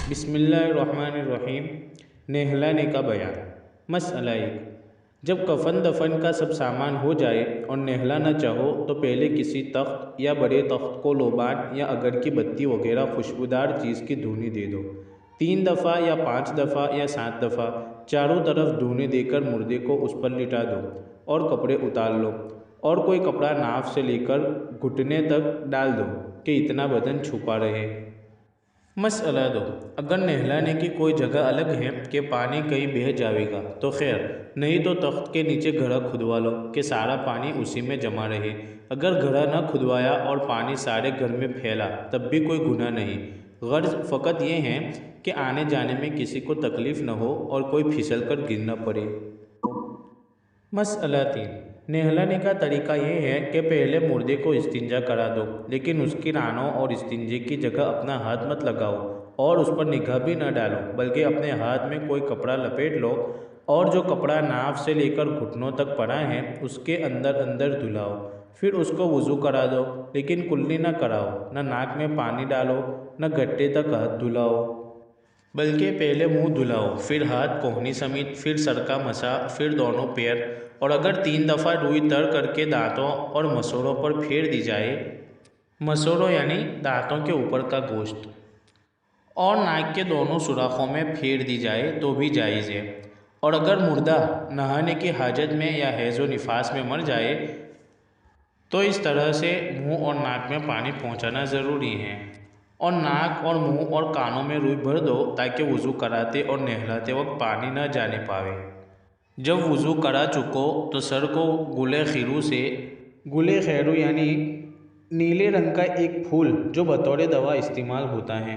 بسم اللہ الرحمن الرحیم۔ نہلانے کا بیان۔ مسئلہ 1۔ جب کفن دفن کا سب سامان ہو جائے اور نہلانا چاہو تو پہلے کسی تخت یا بڑے تخت کو لوبان یا اگر کی بتی وغیرہ خوشبودار چیز کی دھونے دے دو۔ 3 دفعہ یا 5 دفعہ یا 7 دفعہ چاروں طرف دھونے دے کر مردے کو اس پر لٹا دو اور کپڑے اتار لو اور کوئی کپڑا ناف سے لے کر گھٹنے تک ڈال دو کہ اتنا بدن چھپا رہے۔ مسئلہ 2۔ اگر نہلانے کی کوئی جگہ الگ ہے کہ پانی کہیں بہہ جاوے گا تو خیر، نہیں تو تخت کے نیچے گھڑا کھدوا لو کہ سارا پانی اسی میں جمع رہے۔ اگر گھڑا نہ کھدوایا اور پانی سارے گھر میں پھیلا تب بھی کوئی گناہ نہیں، غرض فقط یہ ہے کہ آنے جانے میں کسی کو تکلیف نہ ہو اور کوئی پھسل کر گر نہ پڑے۔ مسئلہ 3۔ نہلانے کا طریقہ یہ ہے کہ پہلے مردے کو استنجا کرا دو، لیکن اس کی رانوں اور استنجے کی جگہ اپنا ہاتھ مت لگاؤ اور اس پر نگاہ بھی نہ ڈالو، بلکہ اپنے ہاتھ میں کوئی کپڑا لپیٹ لو اور جو کپڑا ناف سے لے کر گھٹنوں تک پڑا ہے اس کے اندر اندر دھلاؤ۔ پھر اس کو وضو کرا دو، لیکن کلی نہ کراؤ، نہ ناک میں پانی ڈالو، نہ گھٹے تک ہاتھ دھلاؤ، بلکہ پہلے منہ دھلاؤ، پھر ہاتھ کوہنی سمیت، پھر سر کا مسا، پھر دونوں پیر، اور اگر 3 دفعہ روئی تر کر کے دانتوں اور مسوڑوں پر پھیر دی جائے، مسوڑوں یعنی دانتوں کے اوپر کا گوشت، اور ناک کے دونوں سوراخوں میں پھیر دی جائے تو بھی جائز ہے۔ اور اگر مردہ نہانے کی حاجت میں یا حیض و نفاس میں مر جائے تو اس طرح سے منہ اور ناک میں پانی پہنچانا ضروری ہے، اور ناک اور منہ اور کانوں میں روئی بھر دو تاکہ وضو کراتے اور نہلاتے وقت پانی نہ جانے پاوے۔ جب وضو کرا چکو تو سر کو گلے خیرو یعنی نیلے رنگ کا ایک پھول جو بطور دوا استعمال ہوتا ہے،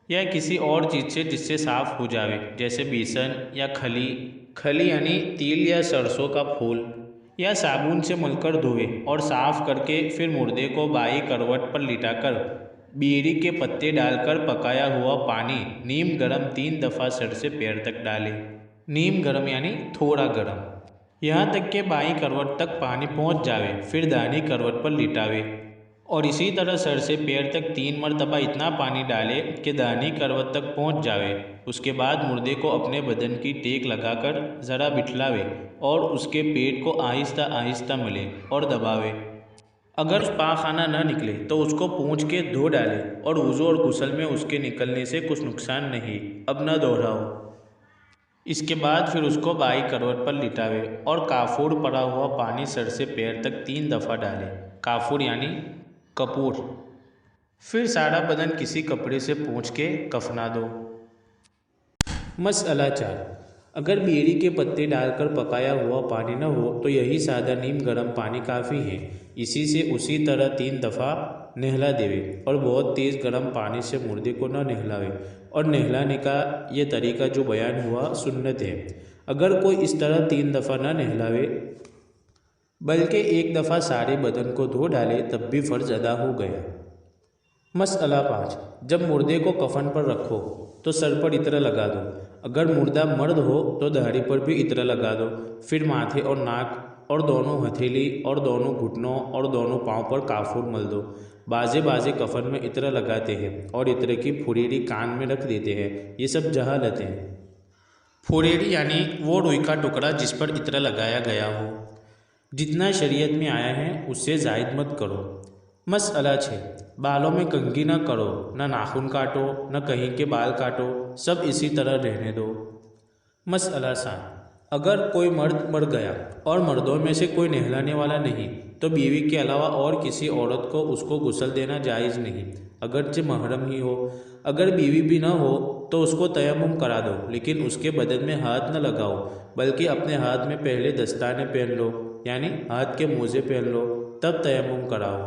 یا کسی اور چیز سے جس سے صاف ہو جاوے، جیسے بیسن یا کھلی یعنی تیل یا سرسوں کا پھول، یا صابن سے مل کر دھوئے اور صاف کر کے پھر مردے کو بائیں کروٹ پر لٹا کر بیری کے پتے ڈال کر پکایا ہوا پانی نیم گرم 3 دفعہ سر سے پیر تک ڈالے۔ نیم گرم یعنی تھوڑا گرم، یہاں تک کہ بائیں کروٹ تک پانی پہنچ جاوے، پھر دائیں کروٹ پر لٹاوے اور اسی طرح سر سے پیر تک 3 مرتبہ اتنا پانی ڈالے کہ دائیں کروٹ تک پہنچ جاوے۔ اس کے بعد مردے کو اپنے بدن کی ٹیک لگا کر ذرا بٹھلاوے اور اس کے پیٹ کو آہستہ آہستہ ملے اور دباوے۔ اگر پاخانہ نہ نکلے تو اس کو پونچھ کے دھو ڈالے، اور وضو اور غسل میں اس کے نکلنے سے کچھ نقصان نہیں، اب نہ دہراؤ۔ اس کے بعد پھر اس کو بائیں کروٹ پر لٹاوے اور کافور پڑا ہوا پانی سر سے پیر تک 3 دفعہ ڈالے، کافور یعنی کپور، پھر سارا بدن کسی کپڑے سے پونچھ کے کفنا دو۔ مسئلہ 4۔ اگر بیری کے پتے ڈال کر پکایا ہوا پانی نہ ہو تو یہی سادہ نیم گرم پانی کافی ہے، اسی سے اسی طرح 3 دفعہ نہلا دیوے اور بہت تیز گرم پانی سے مردے کو نہ نہلاوے، اور نہلانے کا یہ طریقہ جو بیان ہوا سنت ہے۔ اگر کوئی اس طرح 3 دفعہ نہ نہلاوے بلکہ 1 دفعہ سارے بدن کو دھو ڈالے تب بھی فرض ادا ہو گیا۔ مسئلہ 5۔ جب مردے کو کفن پر رکھو تو سر پر عطر لگا دو، اگر مردہ مرد ہو تو داڑھی پر بھی عطر لگا دو، پھر ماتھے اور ناک اور دونوں ہتھیلی اور دونوں گھٹنوں اور دونوں پاؤں پر کافور مل دو۔ بعضے کفن میں عطر لگاتے ہیں اور عطر کی پھریڑی کان میں رکھ دیتے ہیں، یہ سب جہالت ہے۔ پھریڑی یعنی وہ روئی کا ٹکڑا جس پر عطر لگایا گیا ہو، جتنا شریعت میں آیا ہے اس سے زائد مت کرو۔ مسئلہ 6۔ بالوں میں کنگھی نہ کرو، نہ ناخن کاٹو، نہ کہیں کے بال کاٹو، سب اسی طرح رہنے دو۔ مسئلہ 7۔ اگر کوئی مرد مر گیا اور مردوں میں سے کوئی نہلانے والا نہیں تو بیوی کے علاوہ اور کسی عورت کو اس کو غسل دینا جائز نہیں، اگرچہ محرم ہی ہو۔ اگر بیوی بھی نہ ہو تو اس کو تیمم کرا دو، لیکن اس کے بدن میں ہاتھ نہ لگاؤ، بلکہ اپنے ہاتھ میں پہلے دستانے پہن لو، یعنی ہاتھ کے موزے پہن لو، تب تیمم کراؤ۔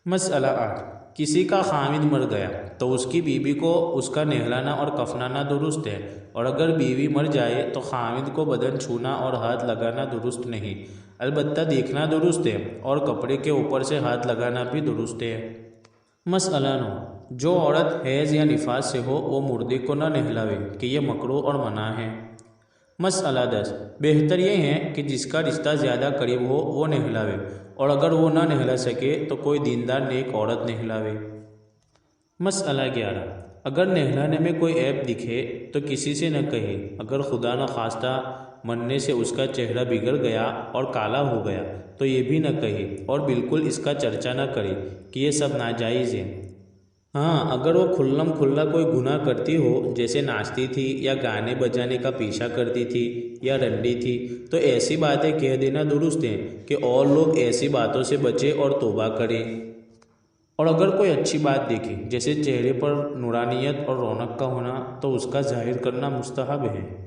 مسئلہ 8۔ کسی کا خاوند مر گیا تو اس کی بیوی کو اس کا نہلانا اور کفنانا درست ہے، اور اگر بیوی مر جائے تو خاوند کو بدن چھونا اور ہاتھ لگانا درست نہیں، البتہ دیکھنا درست ہے، اور کپڑے کے اوپر سے ہاتھ لگانا بھی درست ہے۔ مسئلہ 9۔ جو عورت حیض یا نفاس سے ہو وہ مردے کو نہ نہلاوے کہ یہ مکروہ اور منع ہے۔ مسئلہ 10۔ بہتر یہ ہے کہ جس کا رشتہ زیادہ قریب ہو وہ نہلاوے، اور اگر وہ نہ نہلا سکے تو کوئی دیندار نیک عورت نہلاوے۔ مسئلہ 11۔ اگر نہلانے میں کوئی عیب دکھے تو کسی سے نہ کہے۔ اگر خدا نخواستہ مرنے سے اس کا چہرہ بگڑ گیا اور کالا ہو گیا تو یہ بھی نہ کہے اور بالکل اس کا چرچا نہ کرے کہ یہ سب ناجائز ہے۔ ہاں، اگر وہ کھلم کھلا کوئی گناہ کرتی ہو، جیسے ناچتی تھی یا گانے بجانے کا پیشہ کرتی تھی یا رنڈی تھی، تو ایسی باتیں کہہ دینا درست ہے کہ اور لوگ ایسی باتوں سے بچیں اور توبہ کریں۔ اور اگر کوئی اچھی بات دیکھے، جیسے چہرے پر نورانیت اور رونق کا ہونا، تو اس کا ظاہر کرنا مستحب ہے۔